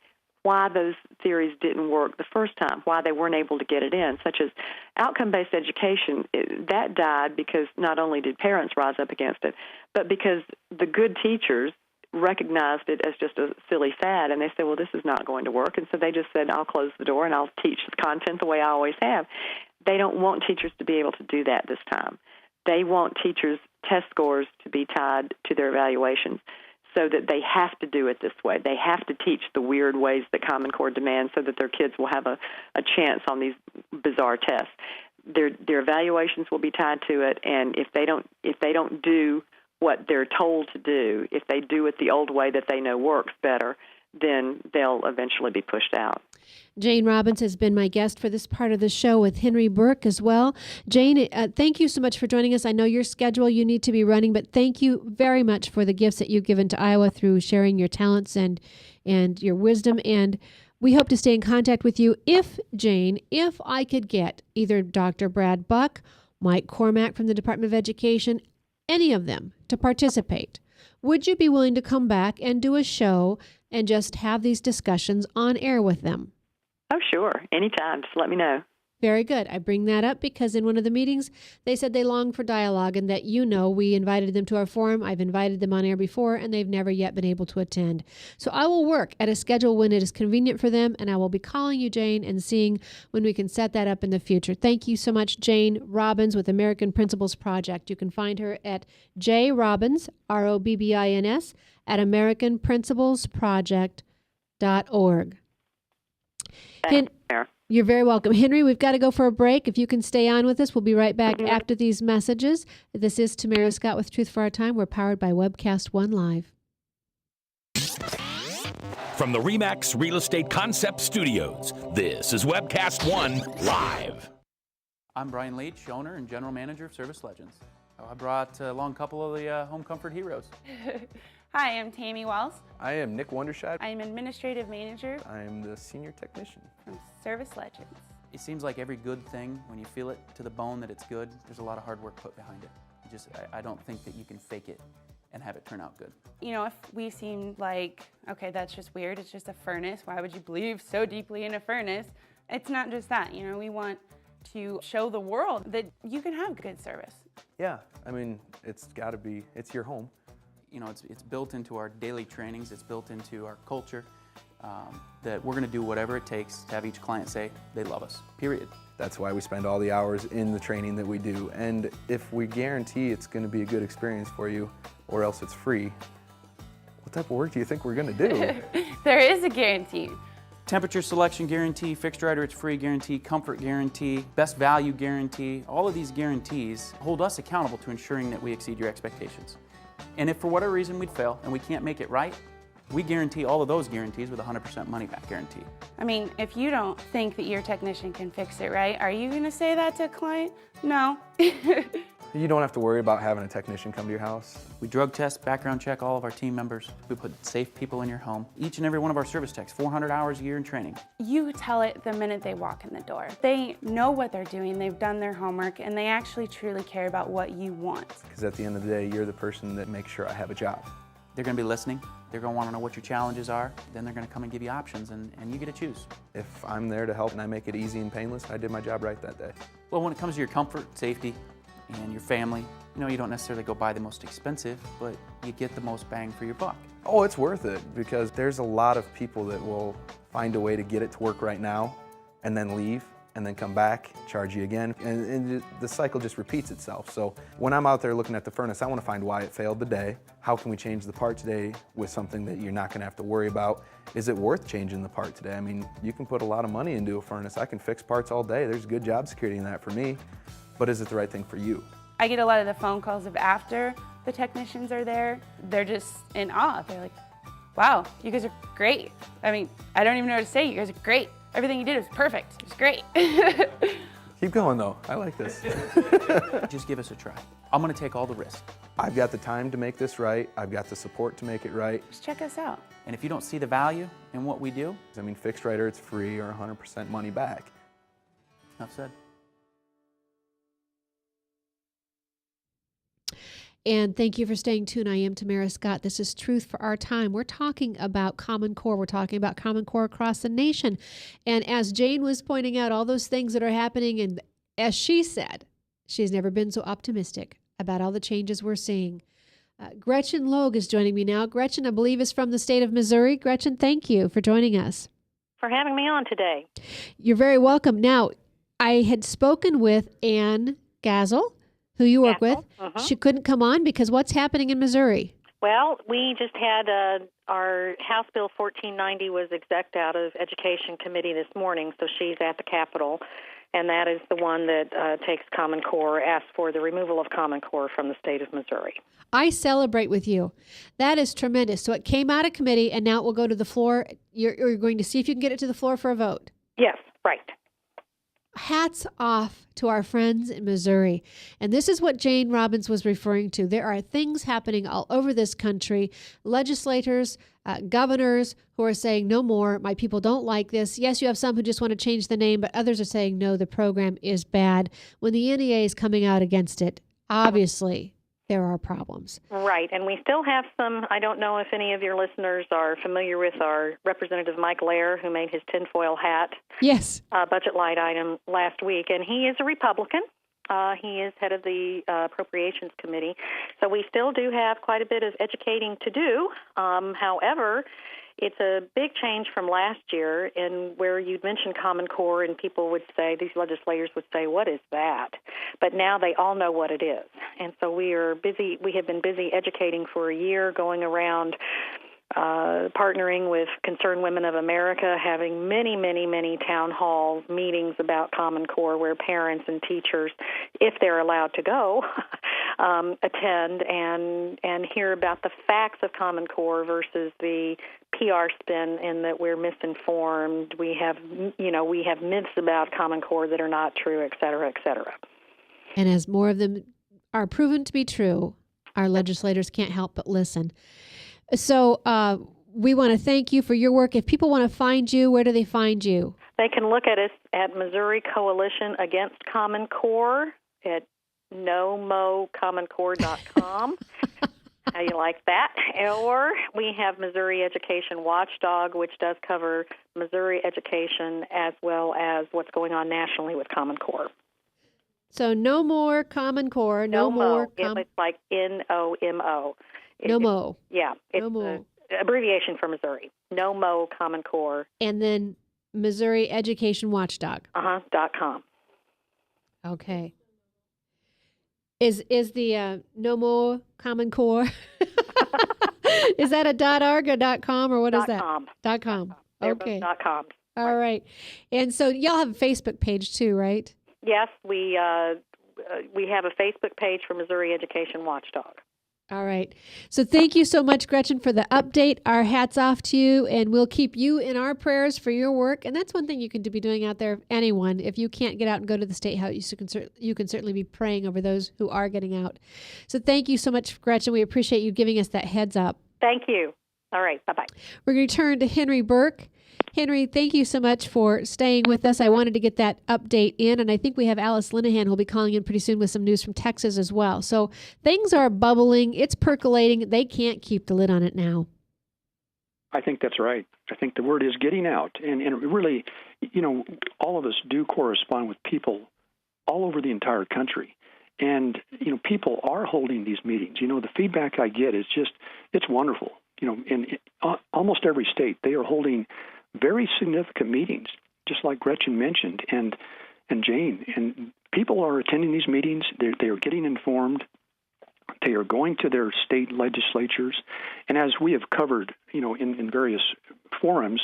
why those theories didn't work the first time, why they weren't able to get it in, such as outcome-based education. That died because not only did parents rise up against it, but because the good teachers recognized it as just a silly fad, and they said, well, this is not going to work, and so they just said, I'll close the door and I'll teach the content the way I always have. They don't want teachers to be able to do that this time. They want teachers' test scores to be tied to their evaluations, so that they have to do it this way. They have to teach the weird ways that Common Core demands so that their kids will have a chance on these bizarre tests. Their evaluations will be tied to it, and if they don't do what they're told to do, if they do it the old way that they know works better, then they'll eventually be pushed out. Jane Robbins has been my guest for this part of the show with Henry Burke as well. Jane, thank you so much for joining us. I know your schedule, you need to be running, but thank you very much for the gifts that you've given to Iowa through sharing your talents and your wisdom. And we hope to stay in contact with you. If I could get either Dr. Brad Buck, Mike Cormack from the Department of Education, any of them to participate, would you be willing to come back and do a show and just have these discussions on air with them? Oh, sure. Anytime. Just let me know. Very good. I bring that up because in one of the meetings, they said they long for dialogue and that, we invited them to our forum. I've invited them on air before, and they've never yet been able to attend. So I will work at a schedule when it is convenient for them, and I will be calling you, Jane, and seeing when we can set that up in the future. Thank you so much, Jane Robbins with American Principles Project. You can find her at jrobbins, Robbins, at AmericanPrinciplesProject.org. You're very welcome. Henry, we've got to go for a break. If you can stay on with us, we'll be right back after these messages. This is Tamara Scott with Truth for Our Time. We're powered by Webcast One Live. From the RE/MAX Real Estate Concept Studios, this is Webcast One Live. I'm Brian Leach, owner and general manager of Service Legends. I brought along a couple of the home comfort heroes. Hi, I'm Tammy Wells. I am Nick Wondershad. I'm administrative manager. I'm the senior technician from Service Legends. It seems like every good thing, when you feel it to the bone that it's good, there's a lot of hard work put behind it. I don't think that you can fake it and have it turn out good. If we seem like, okay, that's just weird, it's just a furnace, why would you believe so deeply in a furnace? It's not just that, we want to show the world that you can have good service. Yeah, it's gotta be, it's your home. It's built into our daily trainings, it's built into our culture, that we're gonna do whatever it takes to have each client say they love us, period. That's why we spend all the hours in the training that we do. And if we guarantee it's gonna be a good experience for you, or else it's free, what type of work do you think we're gonna do? There is a guarantee. Temperature selection guarantee, fixed right or it's free guarantee, comfort guarantee, best value guarantee. All of these guarantees hold us accountable to ensuring that we exceed your expectations. And if for whatever reason we'd fail and we can't make it right, we guarantee all of those guarantees with a 100% money back guarantee. I mean, if you don't think that your technician can fix it right, are you going to say that to a client? No. You don't have to worry about having a technician come to your house. We drug test, background check all of our team members. We put safe people in your home. Each and every one of our service techs, 400 hours a year in training. You tell it the minute they walk in the door. They know what they're doing, they've done their homework, and they actually truly care about what you want. Because at the end of the day, you're the person that makes sure I have a job. They're going to be listening. They're going to want to know what your challenges are. Then they're going to come and give you options, and you get to choose. If I'm there to help and I make it easy and painless, I did my job right that day. Well, when it comes to your comfort, safety, and your family, you don't necessarily go buy the most expensive, but you get the most bang for your buck. Oh, it's worth it, because there's a lot of people that will find a way to get it to work right now and then leave and then come back, charge you again, and the cycle just repeats itself. So when I'm out there looking at the furnace, I want to find why it failed today. How can we change the part today with something that you're not going to have to worry about? Is it worth changing the part today? I mean, you can put a lot of money into a furnace. I can fix parts all day. There's good job security in that for me, but is it the right thing for you? I get a lot of the phone calls of after the technicians are there. They're just in awe. They're like, wow, you guys are great. I mean, I don't even know what to say. You guys are great. Everything you did was perfect. It was great. Keep going though, I like this. Just give us a try. I'm going to take all the risk. I've got the time to make this right. I've got the support to make it right. Just check us out. And if you don't see the value in what we do, I mean, fixed right or it's free or 100% money back. enough said. And thank you for staying tuned. I am Tamara Scott. This is Truth for Our Time. We're talking about Common Core. We're talking about Common Core across the nation. And as Jane was pointing out, all those things that are happening, and as she said, she's never been so optimistic about all the changes we're seeing. Gretchen Logue is joining me now. Gretchen, I believe, is from the state of Missouri. Gretchen, thank you for joining us. For having me on today. You're very welcome. Now, I had spoken with Ann Gazel, who you work with. She couldn't come on because what's happening in Missouri? Well, we just had our House Bill 1490 was execed out of Education Committee this morning, so she's at the Capitol, and that is the one that takes Common Core, asks for the removal of Common Core from the state of Missouri. I celebrate with you. That is tremendous. So it came out of committee, and now it will go to the floor. You're going to see if you can get it to the floor for a vote. Yes, right. Hats off to our friends in Missouri. And this is what Jane Robbins was referring to. There are things happening all over this country. Legislators, governors who are saying no more. My people don't like this. Yes, you have some who just want to change the name, but others are saying no, the program is bad. When the NEA is coming out against it, obviously there are problems. Right, and we still have some, I don't know if any of your listeners are familiar with our Representative Mike Lair, who made his tinfoil hat budget line item last week, and he is a Republican. He is head of the Appropriations Committee, so we still do have quite a bit of educating to do. However, it's a big change from last year, and where you'd mentioned Common Core, and people would say, these legislators would say, what is that? But now they all know what it is. And so we are busy. We have been busy educating for a year, going around partnering with Concerned Women of America, having many, many, many town hall meetings about Common Core where parents and teachers, if they're allowed to go, attend and hear about the facts of Common Core versus the PR spin in that we're misinformed. We have myths about Common Core that are not true, et cetera, et cetera. And as more of them are proven to be true, our legislators can't help but listen. So we want to thank you for your work. If people want to find you, where do they find you? They can look at us at Missouri Coalition Against Common Core at nomocommoncore.com. How you like that? Or we have Missouri Education Watchdog, which does cover Missouri education as well as what's going on nationally with Common Core. So no more Common Core, no more. It's like NOMO. NOMO. Yeah, it's an abbreviation for Missouri. NOMO Common Core. And then Missouri Education Watchdog. .com. Okay. Is the NOMO Common Core? Is that a .org or .com or what is that? .com. .com. Okay. .com. All right. And so y'all have a Facebook page too, right? Yes, we have a Facebook page for Missouri Education Watchdog. All right. So thank you so much, Gretchen, for the update. Our hats off to you, and we'll keep you in our prayers for your work. And that's one thing you can be doing out there, anyone. If you can't get out and go to the State House, you can certainly be praying over those who are getting out. So thank you so much, Gretchen. We appreciate you giving us that heads up. Thank you. All right. Bye-bye. We're going to turn to Henry Burke. Henry, thank you so much for staying with us. I wanted to get that update in, and I think we have Alice Linahan who will be calling in pretty soon with some news from Texas as well. So things are bubbling. It's percolating. They can't keep the lid on it now. I think that's right. I think the word is getting out. And really, all of us do correspond with people all over the entire country. And, people are holding these meetings. The feedback I get is it's wonderful. In almost every state, they are holding very significant meetings, just like Gretchen mentioned, and Jane. And people are attending these meetings. They are getting informed. They are going to their state legislatures. And as we have covered, in various forums,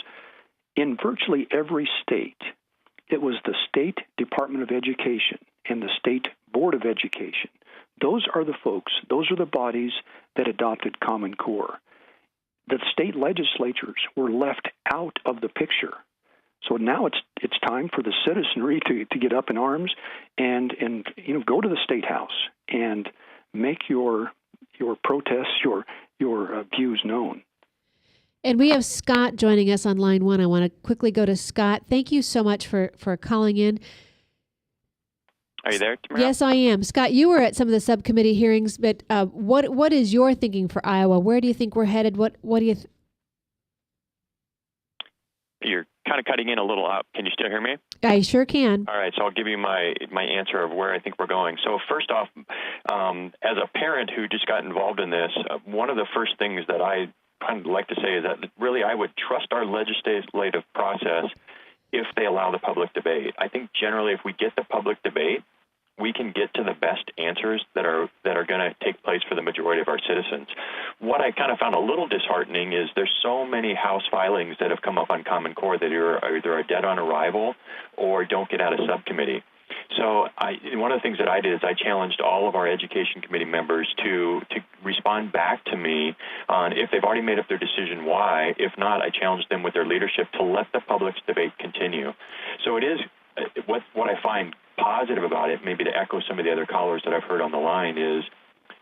in virtually every state, it was the State Department of Education and the State Board of Education. Those are the folks, those are the bodies that adopted Common Core. The state legislatures were left out of the picture. So now it's time for the citizenry to get up in arms and go to the State House and make your protests, your views known. And we have Scott joining us on line 1. I want to quickly go to Scott. Thank you so much for calling in. Are you there, Tamara? Yes, I am. Scott, you were at some of the subcommittee hearings, but what is your thinking for Iowa? Where do you think we're headed? What do you You're kind of cutting in a little up. Can you still hear me? I sure can. All right, so I'll give you my answer of where I think we're going. So first off, as a parent who just got involved in this, one of the first things that I kind of like to say is that really I would trust our legislative process if they allow the public debate. I think generally if we get the public debate, we can get to the best answers that are going to take place for the majority of our citizens. What I kind of found a little disheartening is there's so many House filings that have come up on Common Core that are either dead on arrival or don't get out of subcommittee. So one of the things that I did is I challenged all of our education committee members to respond back to me on if they've already made up their decision, why. If not, I challenged them with their leadership to let the public's debate continue. So it is what I find positive about it, maybe to echo some of the other callers that I've heard on the line, is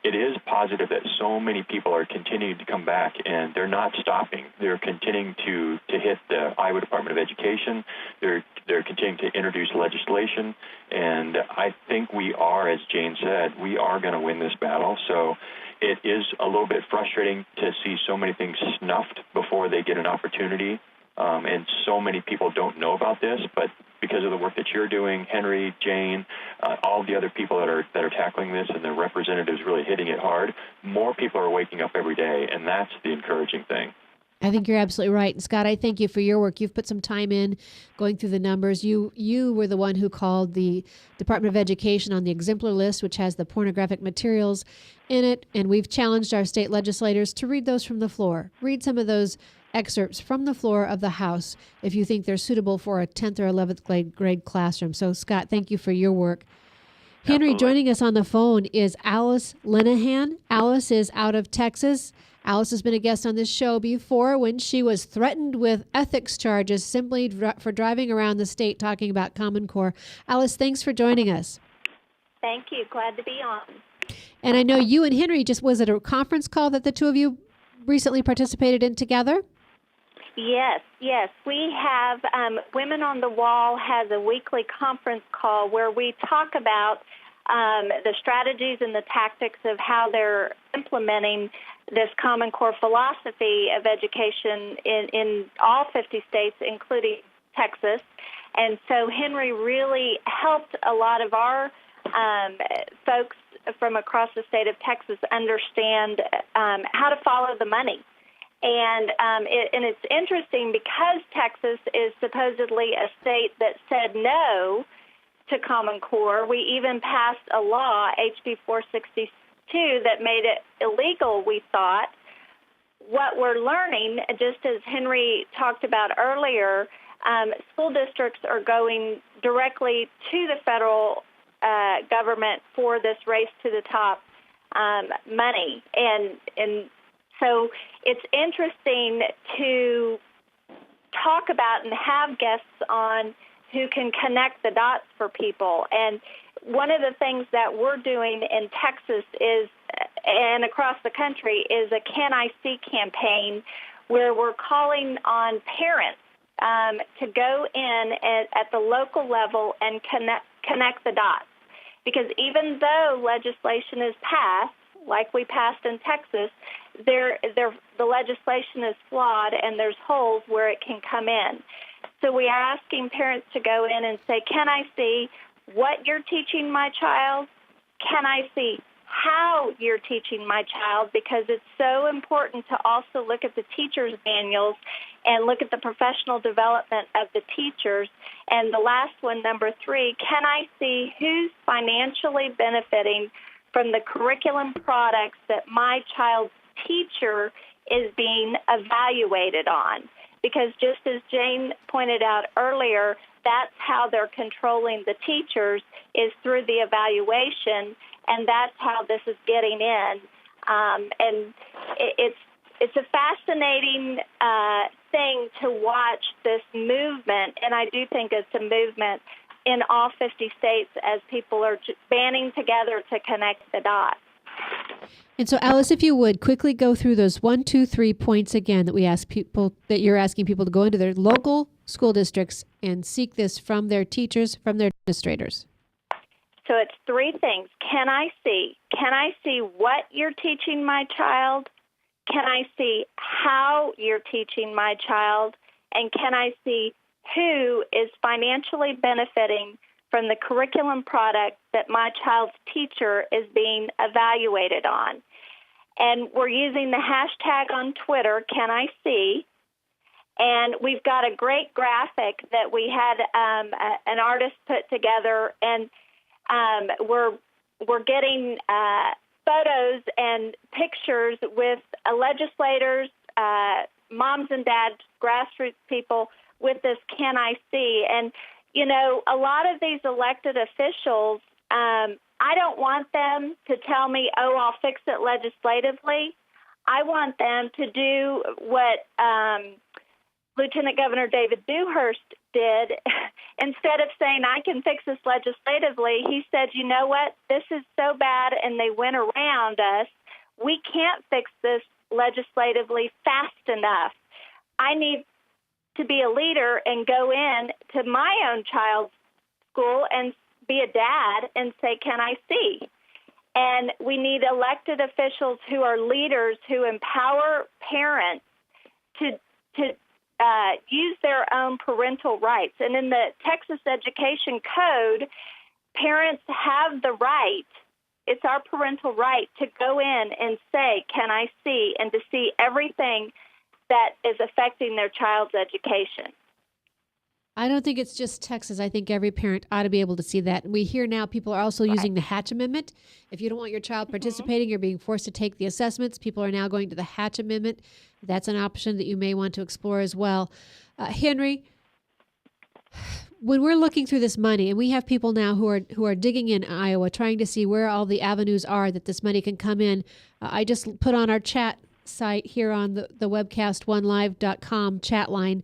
it is positive that so many people are continuing to come back, and they're not stopping. They're continuing to hit the Iowa Department of Education. They're continuing to introduce legislation, and I think we are, as Jane said, we are going to win this battle. So it is a little bit frustrating to see so many things snuffed before they get an opportunity, and so many people don't know about this, but because of the work that you're doing, Henry, Jane, all the other people that are tackling this, and the representatives really hitting it hard, more people are waking up every day, and that's the encouraging thing. I think you're absolutely right. And Scott, I thank you for your work. You've put some time in going through the numbers. You were the one who called the Department of Education on the exemplar list, which has the pornographic materials in it, and we've challenged our state legislators to read those from the floor. Read some of those excerpts from the floor of the House if you think they're suitable for a 10th or 11th grade classroom. So, Scott, thank you for your work. Henry, joining us on the phone is Alice Linahan. Alice is out of Texas. Alice has been a guest on this show before when she was threatened with ethics charges simply for driving around the state talking about Common Core. Alice, thanks for joining us. Thank you. Glad to be on. And I know you and Henry was it a conference call that the two of you recently participated in together? Yes. We have Women on the Wall has a weekly conference call where we talk about the strategies and the tactics of how they're implementing this Common Core philosophy of education in all 50 states, including Texas. And so Henry really helped a lot of our folks from across the state of Texas understand how to follow the money. And it's interesting because Texas is supposedly a state that said no to Common Core. We even passed a law, HB 462, that made it illegal, we thought. What we're learning, just as Henry talked about earlier, school districts are going directly to the federal government for this race to the top money. And so it's interesting to talk about and have guests on who can connect the dots for people. And one of the things that we're doing in Texas is, and across the country, is a Can I See campaign where we're calling on parents to go in at the local level and connect the dots. Because even though legislation is passed, like we passed in Texas, the legislation is flawed and there's holes where it can come in. So we are asking parents to go in and say, can I see what you're teaching my child? Can I see how you're teaching my child? Because it's so important to also look at the teachers' manuals and look at the professional development of the teachers. And the last one, number 3, can I see who's financially benefiting from the curriculum products that my child's teacher is being evaluated on? Because just as Jane pointed out earlier, that's how they're controlling the teachers, is through the evaluation, and that's how this is getting in. And it's a fascinating thing to watch this movement, and I do think it's a movement in all 50 states as people are banding together to connect the dots. And so, Alice, if you would quickly go through those 1, 2, 3 points again that we ask people, that you're asking people to go into their local school districts and seek this from their teachers, from their administrators. So it's 3 things. Can I see? Can I see what you're teaching my child? Can I see how you're teaching my child? And can I see who is financially benefiting from the curriculum product that my child's teacher is being evaluated on? And we're using the hashtag on Twitter, Can I See? And we've got a great graphic that we had an artist put together, and we're getting photos and pictures with legislators, moms and dads, grassroots people with this Can I See? And, you know, a lot of these elected officials, I don't want them to tell me, oh, I'll fix it legislatively. I want them to do what Lieutenant Governor David Dewhurst did. Instead of saying, I can fix this legislatively, he said, you know what, this is so bad and they went around us. We can't fix this legislatively fast enough. I need to be a leader and go in to my own child's school and be a dad and say, can I see? And we need elected officials who are leaders who empower parents to use their own parental rights. And in the Texas Education Code, parents have the right, it's our parental right, to go in and say, can I see, and to see everything that is affecting their child's education. I don't think it's just Texas. I think every parent ought to be able to see that. We hear now people are also using the Hatch Amendment. If you don't want your child participating, you're being forced to take the assessments. People are now going to the Hatch Amendment. That's an option that you may want to explore as well. Henry, when we're looking through this money, and we have people now who are digging in Iowa, trying to see where all the avenues are that this money can come in. I just put on our chat site here on the webcast1live.com chat line,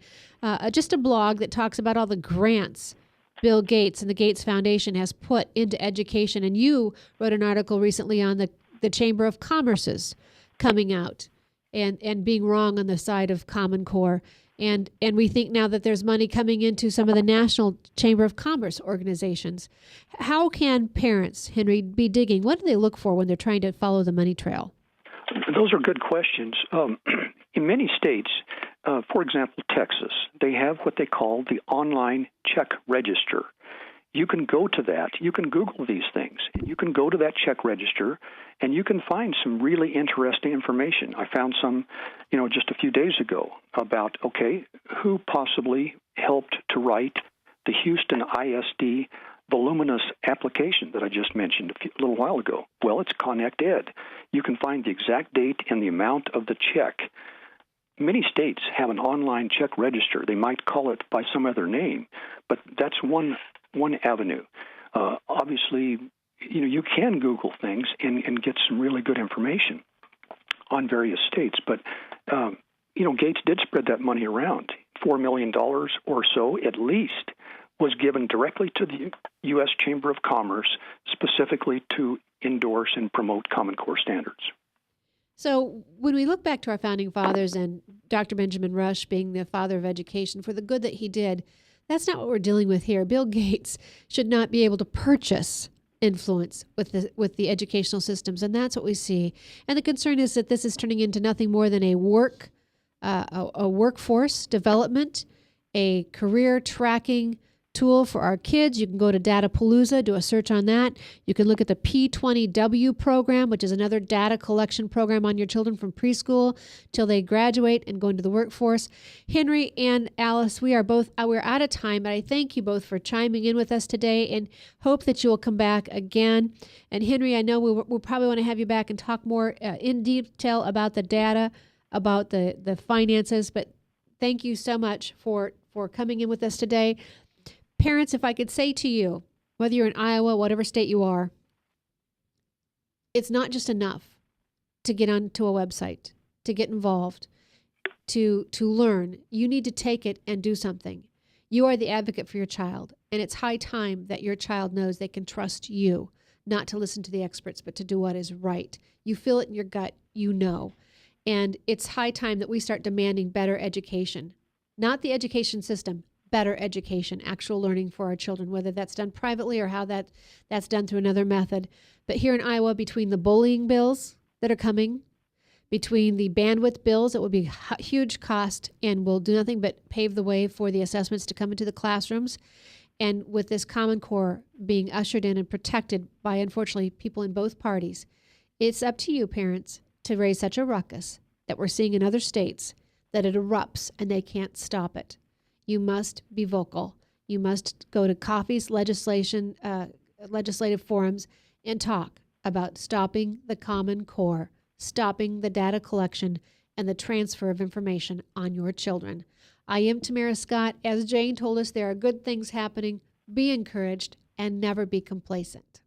just a blog that talks about all the grants Bill Gates and the Gates Foundation has put into education. And you wrote an article recently on the Chamber of Commerce's coming out and being wrong on the side of Common Core. And we think now that there's money coming into some of the National Chamber of Commerce organizations. How can parents, Henry, be digging? What do they look for when they're trying to follow the money trail? Those are good questions. In many states, for example, Texas, they have what they call the online check register. You can go to that. You can Google these things. You can go to that check register, and you can find some really interesting information. I found some, just a few days ago about, who possibly helped to write the Houston ISD voluminous application that I just mentioned a little while ago. Well, it's ConnectEd. You can find the exact date and the amount of the check. Many states have an online check register. They might call it by some other name, but that's one avenue. Obviously, you can Google things and get some really good information on various states. But, Gates did spread that money around. $4 million or so, at least, was given directly to the U.S. Chamber of Commerce, specifically to endorse and promote Common Core standards. So when we look back to our founding fathers and Dr. Benjamin Rush being the father of education for the good that he did, that's not what we're dealing with here. Bill Gates should not be able to purchase influence with the educational systems, and that's what we see. And the concern is that this is turning into nothing more than a workforce development, a career tracking tool for our kids. You can go to Datapalooza, do a search on that. You can look at the P20W program, which is another data collection program on your children from preschool till they graduate and go into the workforce. Henry and Alice, we're out of time, but I thank you both for chiming in with us today and hope that you will come back again. And Henry, I know we'll probably want to have you back and talk more in detail about the data, about the finances, but thank you so much for coming in with us today. Parents, if I could say to you, whether you're in Iowa, whatever state you are, it's not just enough to get onto a website, to get involved, to learn. You need to take it and do something. You are the advocate for your child, and it's high time that your child knows they can trust you, not to listen to the experts, but to do what is right. You feel it in your gut, you know. And it's high time that we start demanding better education, not the education system, better education, actual learning for our children, whether that's done privately or how that's done through another method. But here in Iowa, between the bullying bills that are coming, between the bandwidth bills that will be huge cost and will do nothing but pave the way for the assessments to come into the classrooms, and with this Common Core being ushered in and protected by, unfortunately, people in both parties, it's up to you, parents, to raise such a ruckus that we're seeing in other states that it erupts and they can't stop it. You must be vocal. You must go to coffees, legislative forums, and talk about stopping the Common Core, stopping the data collection and the transfer of information on your children. I am Tamara Scott. As Jane told us, there are good things happening. Be encouraged and never be complacent.